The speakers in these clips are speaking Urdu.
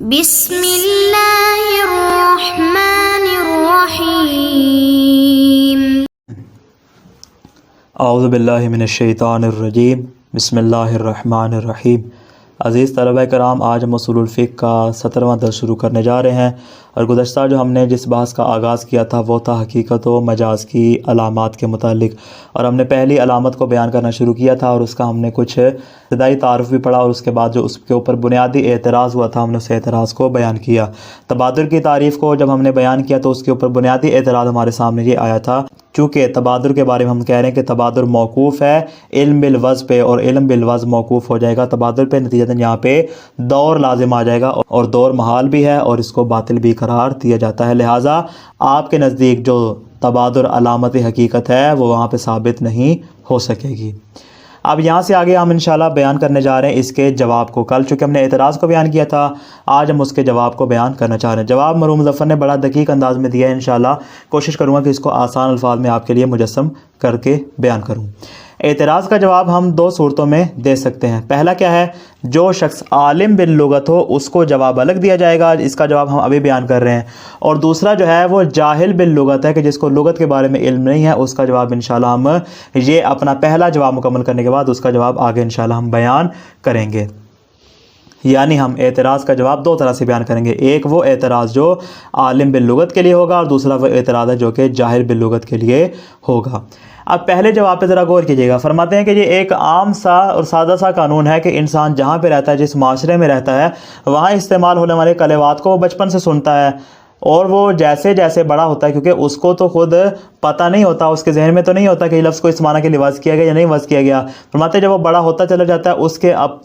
بسم اللہ الرحمن الرحیم۔ اعوذ باللہ من الشیطان الرجیم، بسم اللہ الرحمن الرحیم۔ عزیز طلبہ کرام، آج ہم اصول الفقہ کا 17واں درس شروع کرنے جا رہے ہیں، اور گزشتہ جو ہم نے جس بحث کا آغاز کیا تھا وہ تھا حقیقت و مجاز کی علامات کے متعلق، اور ہم نے پہلی علامت کو بیان کرنا شروع کیا تھا، اور اس کا ہم نے کچھ ابتدائی تعارف بھی پڑھا، اور اس کے بعد جو اس کے اوپر بنیادی اعتراض ہوا تھا ہم نے اس اعتراض کو بیان کیا۔ تبادر کی تعریف کو جب ہم نے بیان کیا تو اس کے اوپر بنیادی اعتراض ہمارے سامنے یہ آیا تھا، چونکہ تبادر کے بارے میں ہم کہہ رہے ہیں کہ تبادر موقوف ہے علم بالوضع پہ، اور علم بالوضع موقوف ہو جائے گا تبادر پہ، نتیجتاً یہاں پہ دور لازم آ جائے گا، اور دور محال بھی ہے اور اس کو باطل بھی قرار دیا جاتا ہے، لہٰذا آپ کے نزدیک جو تبادر علامت حقیقت ہے وہ وہاں پہ ثابت نہیں ہو سکے گی۔ اب یہاں سے آگے ہم انشاءاللہ بیان کرنے جا رہے ہیں اس کے جواب کو۔ کل چونکہ ہم نے اعتراض کو بیان کیا تھا، آج ہم اس کے جواب کو بیان کرنا چاہ رہے ہیں۔ جواب مرحوم مظفر نے بڑا دقیق انداز میں دیا ہے، انشاءاللہ کوشش کروں گا کہ اس کو آسان الفاظ میں آپ کے لیے مجسم کر کے بیان کروں۔ اعتراض کا جواب ہم دو صورتوں میں دے سکتے ہیں۔ پہلا کیا ہے، جو شخص عالم باللغت ہو اس کو جواب الگ دیا جائے گا، اس کا جواب ہم ابھی بیان کر رہے ہیں، اور دوسرا جو ہے وہ جاہل باللغت ہے کہ جس کو لغت کے بارے میں علم نہیں ہے، اس کا جواب انشاءاللہ ہم یہ اپنا پہلا جواب مکمل کرنے کے بعد اس کا جواب آگے انشاءاللہ ہم بیان کریں گے۔ یعنی ہم اعتراض کا جواب دو طرح سے بیان کریں گے، ایک وہ اعتراض جو عالم باللغت کے لیے ہوگا، اور دوسرا وہ اعتراض ہے جو کہ جاہل باللغت کے لیے ہوگا۔ اب پہلے جواب پہ ذرا غور کیجیے گا۔ فرماتے ہیں کہ یہ ایک عام سا اور سادہ سا قانون ہے کہ انسان جہاں پہ رہتا ہے، جس معاشرے میں رہتا ہے، وہاں استعمال ہونے والے کلمات کو وہ بچپن سے سنتا ہے، اور وہ جیسے جیسے بڑا ہوتا ہے، کیونکہ اس کو تو خود پتہ نہیں ہوتا، اس کے ذہن میں تو نہیں ہوتا کہ یہ لفظ کو اس معنی کے لیے وضع کیا گیا یا نہیں وضع کیا گیا، فرماتے ہیں جب وہ بڑا ہوتا چلا جاتا ہے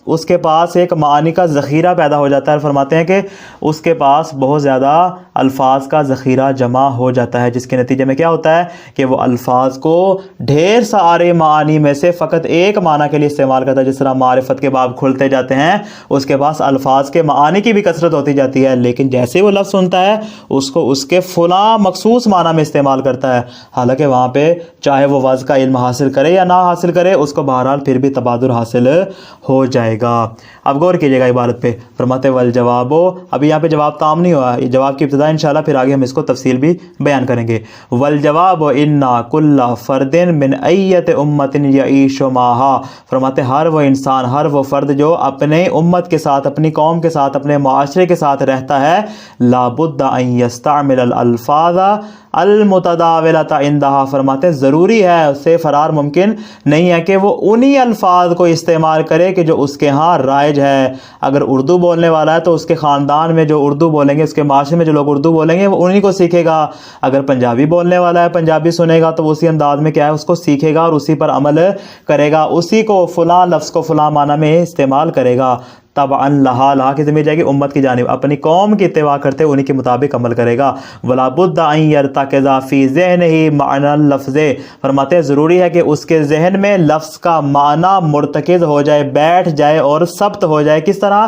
اس کے پاس ایک معانی کا ذخیرہ پیدا ہو جاتا ہے، فرماتے ہیں کہ اس کے پاس بہت زیادہ الفاظ کا ذخیرہ جمع ہو جاتا ہے، جس کے نتیجے میں کیا ہوتا ہے کہ وہ الفاظ کو ڈھیر سارے معانی میں سے فقط ایک معنی کے لیے استعمال کرتا ہے۔ جس طرح معرفت کے باب کھلتے جاتے ہیں، اس کے پاس الفاظ کے معانی کی بھی کثرت ہوتی جاتی ہے، لیکن جیسے وہ لفظ سنتا ہے اس کو اس کے فلاں مخصوص معنی میں استعمال کرتا ہے، حالانکہ وہاں پہ چاہے وہ وضع کا علم حاصل کرے یا نہ حاصل کرے، اس کو بہرحال پھر بھی تبادر حاصل ہو جائے گا۔ اب غور کیجیے گا عبارت پہ، فرماتے والجواب، ابھی یہاں پہ جواب تام نہیں ہوا، یہ جواب کی ابتدا انشاءاللہ، پھر آگے ہم اس کو تفصیل بھی بیان کریں گے۔ والجواب انا کل فرد من ایت امت یعیش معہا، فرماتے ہر وہ انسان، ہر وہ فرد جو اپنے امت کے ساتھ، اپنی قوم کے ساتھ، اپنے معاشرے کے ساتھ رہتا ہے، لابد ان یستعمل الالفاظ المتداولۃ عندها، فرماتے ضروری ہے، اس سے فرار ممکن نہیں ہے کہ وہ انہی الفاظ کو استعمال کرے کہ جو اس کے ہاں رائج ہے۔ اگر اردو بولنے والا ہے تو اس کے خاندان میں جو اردو بولیں گے، اس کے معاشرے میں جو لوگ اردو بولیں گے وہ انہی کو سیکھے گا۔ اگر پنجابی بولنے والا ہے، پنجابی سنے گا تو وہ اسی انداز میں کیا ہے اس کو سیکھے گا اور اسی پر عمل کرے گا، اسی کو فلاں لفظ کو فلاں معنی میں استعمال کرے گا۔ طبعا لہا کی ضمیر جائے گی امت کی جانب، اپنی قوم کی اتباع کرتے انہی کے مطابق عمل کرے گا۔ ولا بد ان یرتکز فی ذہنہ معنی اللفظ، فرماتے ہیں ضروری ہے کہ اس کے ذہن میں لفظ کا معنی مرتکز ہو جائے، بیٹھ جائے اور ثبت ہو جائے۔ کس طرح؟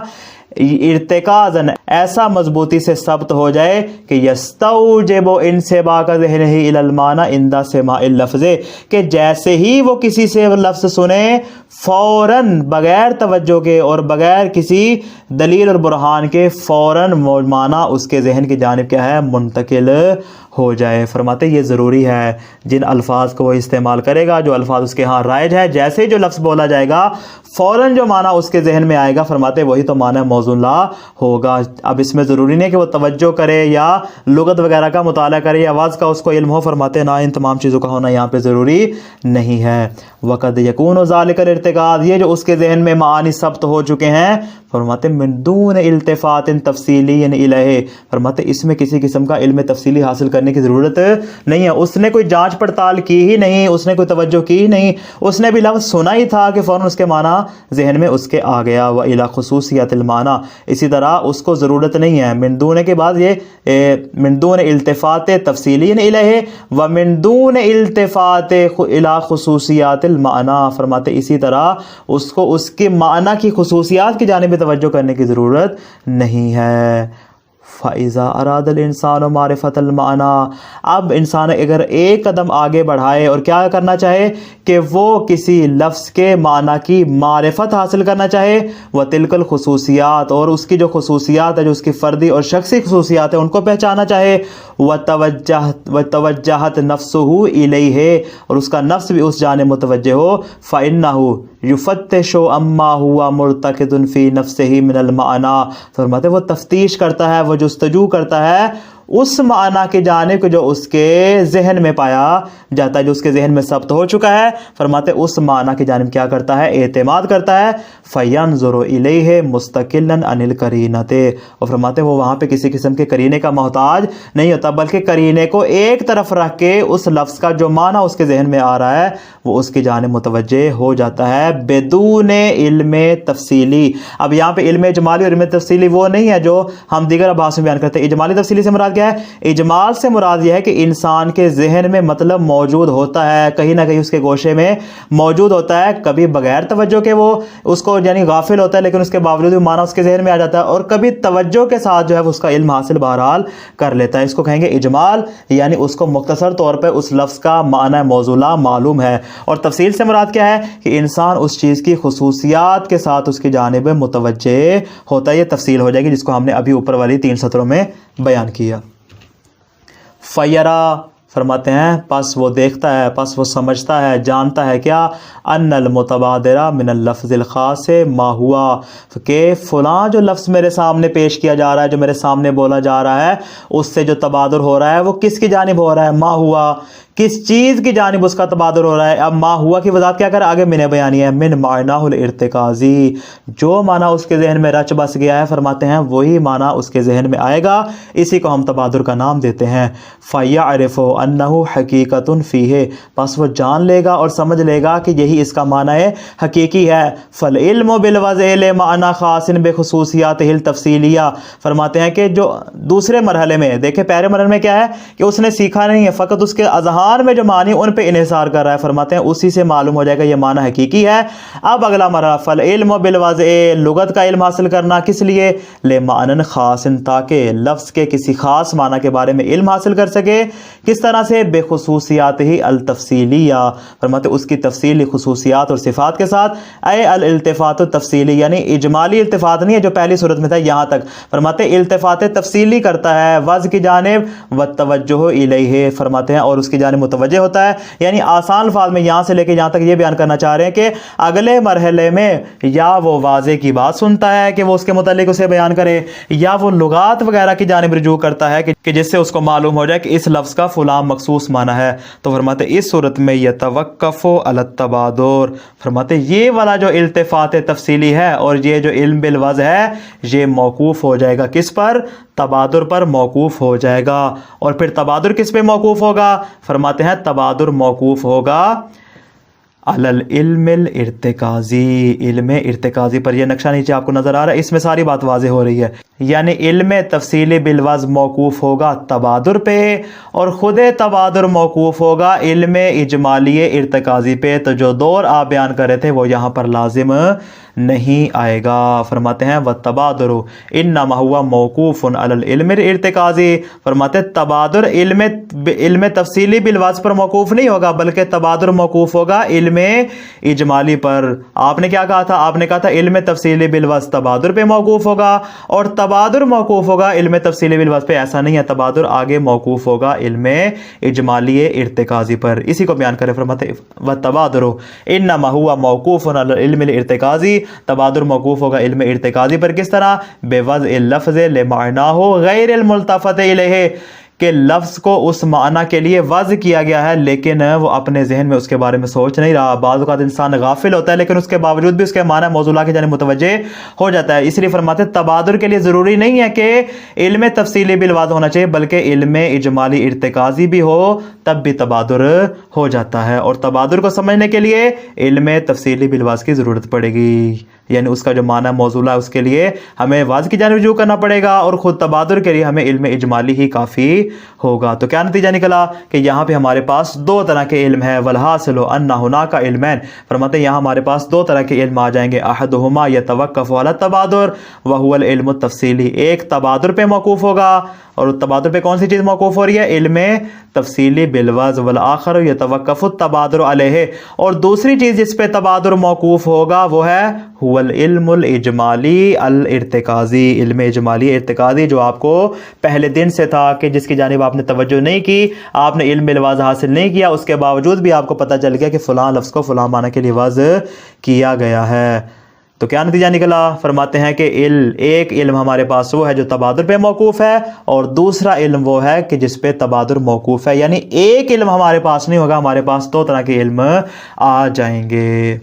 ارتکازن، ایسا مضبوطی سے ثبت ہو جائے کہ یستوجب انسباق ذہنہ الی المعنی عند سماع اللفظ، کہ جیسے ہی وہ کسی سے لفظ سنے فوراً بغیر توجہ کے اور بغیر کسی دلیل اور برہان کے فوراً معنی اس کے ذہن کی جانب کیا ہے منتقل ہو جائے۔ فرماتے یہ ضروری ہے، جن الفاظ کو وہ استعمال کرے گا، جو الفاظ اس کے ہاں رائج ہے، جیسے جو لفظ بولا جائے گا فوراً جو معنی اس کے ذہن میں آئے گا، فرماتے وہی تو معنی موزون لا ہوگا۔ اب اس میں ضروری نہیں کہ وہ توجہ کرے یا لغت وغیرہ کا مطالعہ کرے یا آواز کا اس کو علم ہو، فرماتے نہ ان تمام چیزوں کا ہونا یہاں پہ ضروری نہیں ہے۔ وقد یکون ذالک الارتکاز، یہ جو اس کے ذہن میں معانی ثبت ہو چکے ہیں، فرماتے من دون التفات تفصیلی الیہ، فرماتے اس میں کسی قسم کا علم تفصیلی حاصل کرنے کی ضرورت نہیں ہے، اس نے کوئی جانچ پڑتال کی ہی نہیں، اس نے کوئی توجہ کی ہی نہیں، اس نے بھی لفظ سنا ہی تھا کہ فوراً اس کے معنی ذہن میں اس کے آ گیا۔ وإلی خصوصیات المعنی، اسی طرح اس کو ضرورت نہیں ہے، من دون کے بعد یہ من دون التفات تفصیلی الیہ ومن دون التفات الی خصوصیات المعنی، فرماتے اسی طرح اس کو اس کے معنی کی خصوصیات کی جانب توجہ کرنے کی ضرورت نہیں ہے۔ فَإِذَا أَرَادَ الْإِنسَانُ مَعْرِفَةَ الْمَعْنَى، اب انسان اگر ایک قدم آگے بڑھائے اور کیا کرنا چاہے کہ وہ کسی لفظ کے معنی کی معرفت حاصل کرنا چاہے، وَتِلْكَ الْخُصُوصِيَاتِ، اور اس کی جو خصوصیات ہے، جو اس کی فردی اور شخصی خصوصیات ہیں ان کو پہچانا چاہے، وَتَوَجَّهَتْ نَفْسُهُ إِلَيْهِ، اور اس کا نفس بھی اس جانب متوجہ ہو، فَإِنَّهُ يُفَتِّشُ عَمَّا هُوَ مُرْتَكِزٌ فِي نَفْسِهِ مِنَ الْمَعْنَى، فرماتے وہ تفتیش کرتا ہے، وہ جستجو کرتا ہے اس معنی کی جانب جو اس کے ذہن میں پایا جاتا ہے، جو اس کے ذہن میں ثبت ہو چکا ہے، فرماتے اس معنی کی جانب کیا کرتا ہے، اعتماد کرتا ہے، فَيَنْظُرُ إِلَيْهِ مُسْتَقِلًا عَنِ الْقَرِينَةِ، اور فرماتے وہ وہاں پہ کسی قسم کے قرینے کا محتاج نہیں ہوتا، بلکہ قرینے کو ایک طرف رکھ کے اس لفظ کا جو معنی اس کے ذہن میں آ رہا ہے وہ اس کی جانب متوجہ ہو جاتا ہے بدون علم تفصیلی۔ اب یہاں پہ علم اجمالی اور علم تفصیلی وہ نہیں ہے جو ہم دیگر ابحاث میں بیان کرتے ہیں۔ اجمالی تفصیلی سے مراد کیا ہے؟ اجمال سے مراد یہ ہے کہ انسان کے ذہن میں مطلب موجود ہوتا ہے، کہیں نہ کہیں اس کے گوشے میں موجود ہوتا ہے، کبھی بغیر توجہ کے وہ اس کو یعنی غافل ہوتا ہے لیکن اس کے باوجود بھی معنی اس کے ذہن میں آ جاتا ہے، اور کبھی توجہ کے ساتھ جو ہے وہ اس کا علم حاصل بہرحال کر لیتا ہے۔ اس کو کہیں گے اجمال، یعنی اس کو مختصر طور پہ اس لفظ کا معنی موزولہ معلوم ہے۔ اور تفصیل سے مراد کیا ہے کہ انسان اس چیز کی خصوصیات کے ساتھ اس کی جانب متوجہ ہوتا ہے۔ یہ تفصیل ہو جائے گی جس کو ہم نے ابھی اوپر والی 3 سطروں میں بیان کیا۔ فیرا فرماتے ہیں پس وہ دیکھتا ہے، پس وہ سمجھتا ہے، جانتا ہے کیا، ان المتبادرہ من اللفظ الخاص ما ہوا، کہ فلاں جو لفظ میرے سامنے پیش کیا جا رہا ہے، جو میرے سامنے بولا جا رہا ہے، اس سے جو تبادر ہو رہا ہے وہ کس کی جانب ہو رہا ہے، ما ہوا، کس چیز کی جانب اس کا تبادر ہو رہا ہے۔ اب ما ہوا کی وضاحت کیا کر آگے میں نے بیانی ہے، من معناہ الارتکازی، جو معنی اس کے ذہن میں رچ بس گیا ہے، فرماتے ہیں وہی معنی اس کے ذہن میں آئے گا، اسی کو ہم تبادر کا نام دیتے ہیں۔ فَيَعْرِفُ أَنَّهُ حَقِيقَةٌ فِيهِ، پس وہ جان لے گا اور سمجھ لے گا کہ یہی اس کا معنی ہے، حقیقی ہے۔ فَالْعِلْمُ بِالْوَضْعِ لِمَعْنَى خَاصٍ بِخُصُوصِيَاتِهِ التَّفْصِيلِيَّةِ، فرماتے ہیں کہ جو دوسرے مرحلے میں دیکھیں، پہلے مرحلے میں کیا ہے کہ اس نے سیکھا نہیں ہے، فقط اس کے اذہان میں جو معنی ان پہ انحصار کر رہا ہے، فرماتے ہیں اسی سے معلوم ہو جائے گا یہ معنی حقیقی ہے۔ اب اگلا مرحلہ فالعلم بالوضع، لغت کا علم حاصل کرنا، کس لیے، لمعنى خاص، تاکہ لفظ کے کسی خاص معنی کے بارے میں علم حاصل کر سکے، کس طرح سے، بخصوصیاتہ التفصیلیہ، فرماتے اس کی تفصیلی خصوصیات اور صفات کے ساتھ، اے الالتفات التفصیلی، یعنی اجمالی التفات نہیں ہے جو پہلی صورت میں تھا یہاں تک، فرماتے التفات تفصیلی کرتا ہے وضع کی جانب، والتوجہ الیہ، فرماتے ہیں اور اس کی جانب متوجہ ہوتا ہے۔ یعنی آسان الفاظ میں یہاں سے لے کے یہاں تک یہ بیان کرنا چاہ رہے ہیں کہ اگلے مرحلے میں یا وہ واضح کی بات سنتا ہے کہ وہ اس کے متعلق اسے بیان کرے، یا وہ لغات وغیرہ کی جانب رجوع کرتا ہے کہ جس سے اس کو معلوم ہو جائے کہ اس لفظ کا فلاں مخصوص معنی ہے۔ تو فرماتے اس صورت میں یتوقف علی التبادر، فرماتے یہ والا جو التفات تفصیلی ہے اور یہ جو علم بالوضع ہے یہ موقوف ہو جائے گا کس پر، تبادر پر موقوف ہو جائے گا۔ اور پھر تبادر کس پہ موقوف ہوگا، فرماتے ہیں تبادر موقوف ہوگا علی العلم الارتکازی، علم ارتکازی پر۔ یہ نقشہ نیچے آپ کو نظر آ رہا ہے، اس میں ساری بات واضح ہو رہی ہے، یعنی علم تفصیلی بالوضع موقوف ہوگا تبادر پہ، اور خود تبادر موقوف ہوگا علم اجمالی ارتکازی پہ۔ تو جو دور آپ بیان کر رہے تھے وہ یہاں پر لازم نہیں آئے گا۔ فرماتے ہیں والتبادر انما هو موقوف علی العلم الارتکازی، فرماتے تبادر علم تفصیلی بالوضع پر موقوف نہیں ہوگا بلکہ تبادر موقوف ہوگا علم اجمالی پر۔ آپ نے کیا کہا تھا، آپ نے کہا تھا علم تفصیلی بالوضع تبادر پہ موقوف ہوگا، اور تبادر موقوف ہوگا علم تفصیلی بالوضع پہ۔ ایسا نہیں ہے، تبادر آگے موقوف ہوگا علم اجمالی ارتکازی پر، اسی کو بیان کرے۔ فرماتے والتبادر انما هو موقوف علی العلم الارتکازی، تبادر موقوف ہوگا علم ارتکازی پر، کس طرح، بوضع اللفظ لمعناہ غیر الملتفت الیہ، کہ لفظ کو اس معنی کے لیے وضع کیا گیا ہے لیکن وہ اپنے ذہن میں اس کے بارے میں سوچ نہیں رہا۔ بعض اوقات انسان غافل ہوتا ہے لیکن اس کے باوجود بھی اس کے معنی موضوعہ کی جانب متوجہ ہو جاتا ہے۔ اس لیے فرماتے تبادر کے لیے ضروری نہیں ہے کہ علم تفصیلی بالوضع ہونا چاہیے بلکہ علم اجمالی ارتکازی بھی ہو تب بھی تبادر ہو جاتا ہے، اور تبادر کو سمجھنے کے لیے علم تفصیلی بالواضح کی ضرورت پڑے گی، یعنی اس کا جو معنی موضوع ہے اس کے لیے ہمیں واضح کی جانب رجوع کرنا پڑے گا، اور خود تبادر کے لیے ہمیں علم اجمالی ہی کافی ہوگا۔ تو کیا نتیجہ نکلا کہ یہاں پہ ہمارے پاس دو طرح کے علم ہے، والحاصل ان هناك علمین، فرماتے ہیں یہاں ہمارے پاس دو طرح کے علم آ جائیں گے، احدہما یتوقف علی التبادر وهو العلم التفصیلی، ایک تبادر پہ موقوف ہوگا، اور تبادر پہ کون سی چیز موقوف ہو رہی ہے؟ علم تفصیلی بالوضع، والآخر یتوقف التبادر علیہ، اور دوسری چیز جس پہ تبادر موقوف ہوگا وہ ہے هو العلم الاجمالی الارتکازی، علم اجمالی ارتکازی، جو آپ کو پہلے دن سے تھا کہ جس کی جانب آپ نے توجہ نہیں کی، آپ نے علم بالواضح حاصل نہیں کیا، اس کے باوجود بھی آپ کو پتہ چل گیا کہ فلاں لفظ کو فلاں معنی کے لیے واضح کیا گیا ہے۔ تو کیا نتیجہ نکلا؟ فرماتے ہیں کہ ایک علم ہمارے پاس وہ ہے جو تبادر پہ موقوف ہے، اور دوسرا علم وہ ہے کہ جس پہ تبادر موقوف ہے، یعنی ایک علم ہمارے پاس نہیں ہوگا، ہمارے پاس دو طرح کے علم آ جائیں گے۔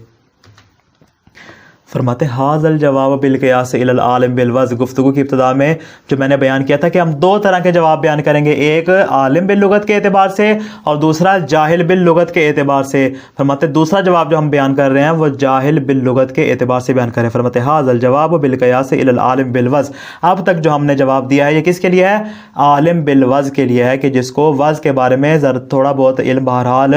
فرماتے ہیں حاض الجواب بالقیاس الی العالم بالوضع، گفتگو کی ابتدا میں جو میں نے بیان کیا تھا کہ ہم دو طرح کے جواب بیان کریں گے، ایک عالم باللغت کے اعتبار سے اور دوسرا جاہل باللغت کے اعتبار سے۔ فرماتے ہیں دوسرا جواب جو ہم بیان کر رہے ہیں وہ جاہل باللغت کے اعتبار سے بیان کریں۔ فرماتے ہیں حاض الجواب بالقیاس الی العالم بالوضع، اب تک جو ہم نے جواب دیا ہے یہ کس کے لیے ہے؟ عالم بالوضع کے لیے ہے، کہ جس کو وضع کے بارے میں تھوڑا بہت علم بہرحال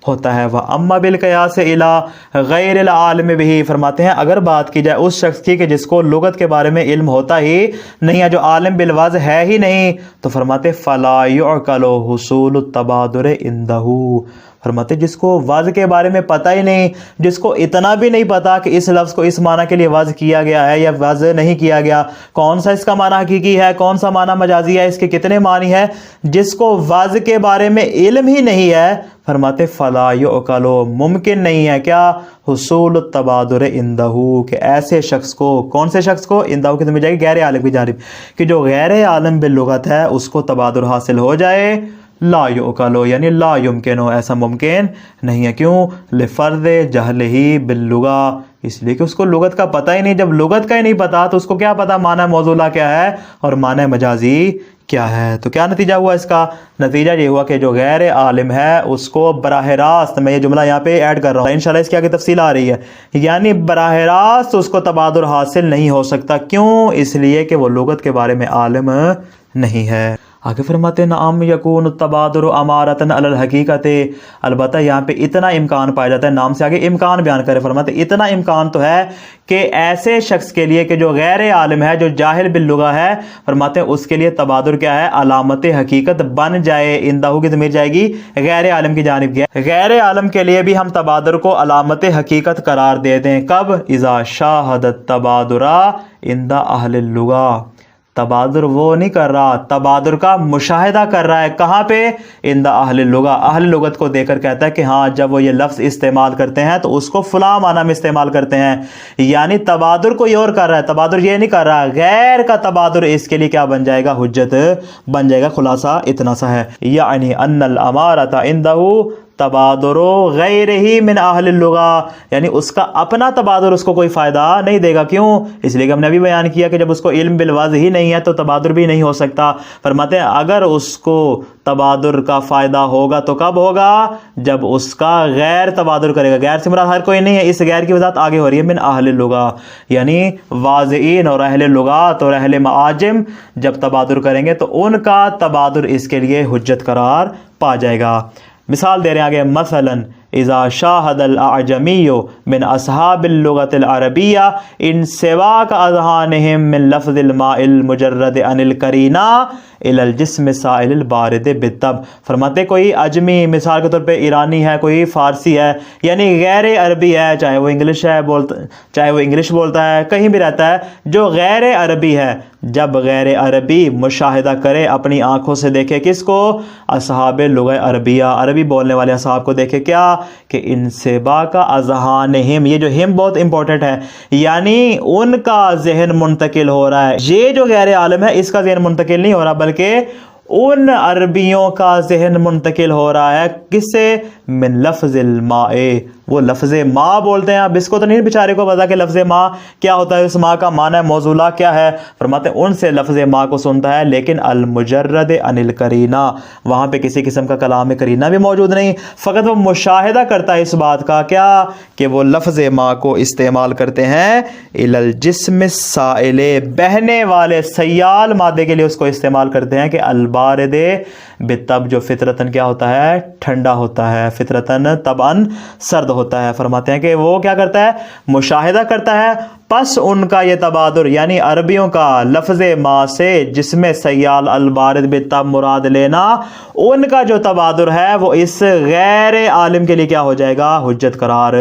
ہوتا ہے۔ وَأَمَّا بِالْقِيَاسِ إِلَىٰ غَيْرِ الْعَالِمِ بِهِ، فرماتے ہیں اگر بات کی جائے اس شخص کی کہ جس کو لغت کے بارے میں علم ہوتا ہی نہیں ہے، جو عالم بالوضع ہے ہی نہیں، تو فرماتے فَلَا يُعْقَلُ حُصُولُ التَّبَادُرِ عِنْدَهُ، فرماتے جس کو وضع کے بارے میں پتہ ہی نہیں، جس کو اتنا بھی نہیں پتا کہ اس لفظ کو اس معنی کے لیے وضع کیا گیا ہے یا وضع نہیں کیا گیا، کون سا اس کا معنی حقیقی ہے، کون سا معنی مجازی ہے، اس کے کتنے معنی ہیں، جس کو وضع کے بارے میں علم ہی نہیں ہے، فرماتے فلا یعقل، ممکن نہیں ہے کیا؟ حصول التبادر عندہ، کہ ایسے شخص کو، کون سے شخص کو؟ عندہ کی ضمیر جائے گی غیر عالم کی جانب، کہ جو غیر عالم باللغت ہے اس کو تبادر حاصل ہو جائے، لا یعقل یعنی لا یمکن، ایسا ممکن نہیں ہے۔ کیوں؟ لفرض جہلہ باللغہ، اس لیے کہ اس کو لغت کا پتہ ہی نہیں، جب لغت کا ہی نہیں پتا تو اس کو کیا پتا معنی موصولہ کیا ہے اور معنی مجازی کیا ہے۔ تو کیا نتیجہ ہوا اس کا؟ نتیجہ یہ ہوا کہ جو غیر عالم ہے اس کو براہ راست، میں یہ جملہ یہاں پہ ایڈ کر رہا ہوں، انشاءاللہ اس کی آگے تفصیل آ رہی ہے، یعنی براہ راست اس کو تبادر حاصل نہیں ہو سکتا۔ کیوں؟ اس لیے کہ وہ لغت کے بارے میں عالم نہیں ہے۔ آگے فرماتے ہیں نعم یکون التبادر امارتن علی الحقیقت، البتہ یہاں پہ اتنا امکان پایا جاتا ہے، نام سے آگے امکان بیان کرے، فرماتے ہیں اتنا امکان تو ہے کہ ایسے شخص کے لیے کہ جو غیر عالم ہے، جو جاہل باللغہ ہے، فرماتے ہیں اس کے لیے تبادر کیا ہے؟ علامت حقیقت بن جائے، اندہ کی ضمیر جائے گی غیر عالم کی جانب گیا، غیر عالم کے لیے بھی ہم تبادر کو علامت حقیقت قرار دے دیں، کب؟ اذا شاہد التبادر عند اہل اللغہ، تبادر وہ نہیں کر رہا، تبادر کا مشاہدہ کر رہا ہے، کہاں پہ؟ عند اہل اللغہ، اہل لغت کو دیکھ کر کہتا ہے کہ ہاں جب وہ یہ لفظ استعمال کرتے ہیں تو اس کو فلاں معنی میں استعمال کرتے ہیں، یعنی تبادر کوئی اور کر رہا ہے، تبادر یہ نہیں کر رہا، غیر کا تبادر اس کے لیے کیا بن جائے گا؟ حجت بن جائے گا۔ خلاصہ اتنا سا ہے، یعنی ان الامارۃ عندہ تبادر غیر ہی من اہل اللغہ، یعنی اس کا اپنا تبادر اس کو کوئی فائدہ نہیں دے گا۔ کیوں؟ اس لیے کہ ہم نے ابھی بیان کیا کہ جب اس کو علم بالوضع ہی نہیں ہے تو تبادر بھی نہیں ہو سکتا۔ فرماتے ہیں اگر اس کو تبادر کا فائدہ ہوگا تو کب ہوگا؟ جب اس کا غیر تبادر کرے گا، غیر سے مراد ہر کوئی نہیں ہے، اس غیر کی وضاحت آگے ہو رہی ہے، من اہل اللغہ، یعنی واضعین اور اہل لغات اور اہل معاجم جب تبادر کریں گے تو ان کا تبادر اس کے لیے حجت قرار پا جائے گا۔ مثال دے رہے ہیں آگے، مثلا اذا شاہد الاعجمی من اصحاب اللغة العربیہ ان سواک اذہانہم من لفظ الماء المجرد عن القرینہ الى الجسم سائل البارد بالطبع، فرماتے کوئی عجمی، مثال کے طور پہ ایرانی ہے، کوئی فارسی ہے، یعنی غیر عربی ہے، چاہے وہ انگلش بولتا ہے، کہیں بھی رہتا ہے، جو غیر عربی ہے، جب غیر عربی مشاہدہ کرے، اپنی آنکھوں سے دیکھے، کس کو؟ اصحاب لغہ عربیہ، عربی بولنے والے اصحاب کو دیکھے، کیا کہ انسبا کا اذہانہم، یہ جو ہم بہت امپورٹنٹ ہے، یعنی ان کا ذہن منتقل ہو رہا ہے، یہ جو غیر عالم ہے اس کا ذہن منتقل نہیں ہو رہا بلکہ ان عربیوں کا ذہن منتقل ہو رہا ہے، کس سے؟ من لفظ الماء، وہ لفظ ما بولتے ہیں. اب اس کو تو نہیں بیچارے کو پتا کہ لفظ ما کیا ہوتا ہے, اس ما کا معنی موصولہ کیا ہے. فرماتے ہیں ان سے لفظ ما کو سنتا ہے, لیکن المجرد عن القرینہ, وہاں پہ کسی قسم کا کلام قرینہ بھی موجود نہیں, فقط وہ مشاہدہ کرتا ہے اس بات کا کیا کہ وہ لفظ ما کو استعمال کرتے ہیں الی الجسم السائل, بہنے والے سیال مادے کے لیے اس کو استعمال کرتے ہیں, کہ البارد بالطب, جو فطرتاً کیا ہوتا ہے, ٹھنڈا ہوتا ہے, فطرتاً طبعاً سرد ہوتا ہے. فرماتے ہیں کہ وہ کیا کرتا ہے, مشاہدہ کرتا ہے. پس ان کا یہ تبادر یعنی عربیوں کا لفظ ما سے جسم سیال البارد بالطب مراد لینا, ان کا جو تبادر ہے وہ اس غیر عالم کے لیے کیا ہو جائے گا, حجت قرار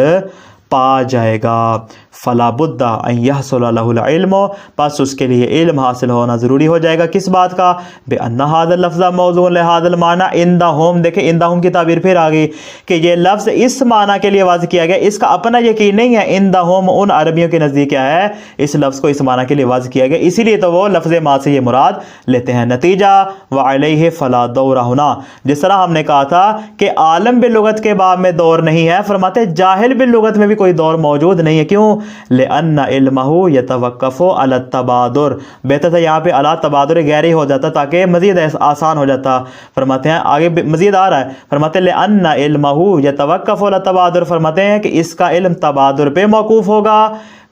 پا جائے گا. فلا بد ان یحصل له العلم, پس اس کے لیے علم حاصل ہونا ضروری ہو جائے گا. کس بات کا, بان هذا اللفظ موضوع لهذا المعنى عندهم. دیکھیں عندهم کی تعبیر پھر آ گئی کہ یہ لفظ اس معنی کے لیے واضح کیا گیا, اس کا اپنا یقین نہیں ہے. عندهم ان عربیوں کے نزدیک کیا ہے, اس لفظ کو اس معنی کے لیے واضح کیا گیا, اسی لیے تو وہ لفظ ما سے یہ مراد لیتے ہیں. نتیجہ وعلیہ فلا دور ہونا, جس طرح ہم نے کہا تھا کہ عالم باللغت کے باب میں دور نہیں ہے, فرماتے جاہل باللغت میں بھی کوئی دور موجود نہیں ہے. کیوں, لأن علمه يتوقف على التبادر, بہتر تھا یہاں پہ علی تبادر غیری ہو جاتا تاکہ مزید آسان ہو جاتا. فرماتے ہیں آگے مزید آ رہا ہے, فرماتے ہیں لأن علمه يتوقف على التبادر, فرماتے ہیں کہ اس کا علم تبادر پہ موقوف ہوگا.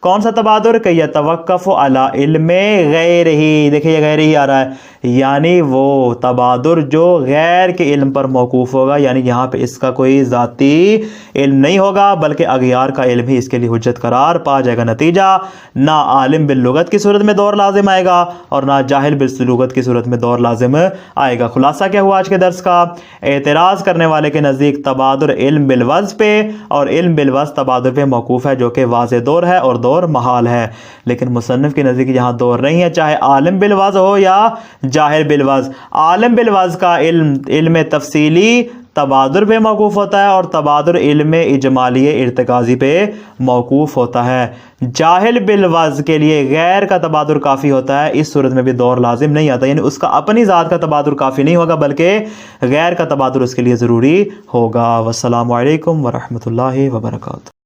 کون سا تبادر, کہ یتوقف علی علم غیر ہی, دیکھیں یہ غیر ہی آ رہا ہے, یعنی وہ تبادر جو غیر کے علم پر موقوف ہوگا, یعنی یہاں پہ اس کا کوئی ذاتی علم نہیں ہوگا بلکہ اغیار کا علم ہی اس کے لیے حجت قرار پا جائے گا. نتیجہ نہ عالم باللغت کی صورت میں دور لازم آئے گا اور نہ جاہل باللغت کی صورت میں دور لازم آئے گا. خلاصہ کیا ہوا آج کے درس کا, اعتراض کرنے والے کے نزدیک تبادر علم بالوضع پہ اور علم بالوضع تبادر پہ موقوف ہے, جو کہ واضح دور ہے اور دور محال ہے. لیکن مصنف کے نزدیک یہاں دور نہیں ہے, چاہے عالم بالوضع ہو یا جاہل بالوضع. عالم بالوضع کا علم تفصیلی تبادر پہ موقوف ہوتا ہے اور تبادر علم اجمالی ارتکازی پہ موقوف ہوتا ہے. جاہل بالوضع کے لیے غیر کا تبادر کافی ہوتا ہے, اس صورت میں بھی دور لازم نہیں آتا, یعنی اس کا اپنی ذات کا تبادر کافی نہیں ہوگا بلکہ غیر کا تبادر اس کے لیے ضروری ہوگا. والسلام علیکم ورحمۃ اللہ وبرکاتہ.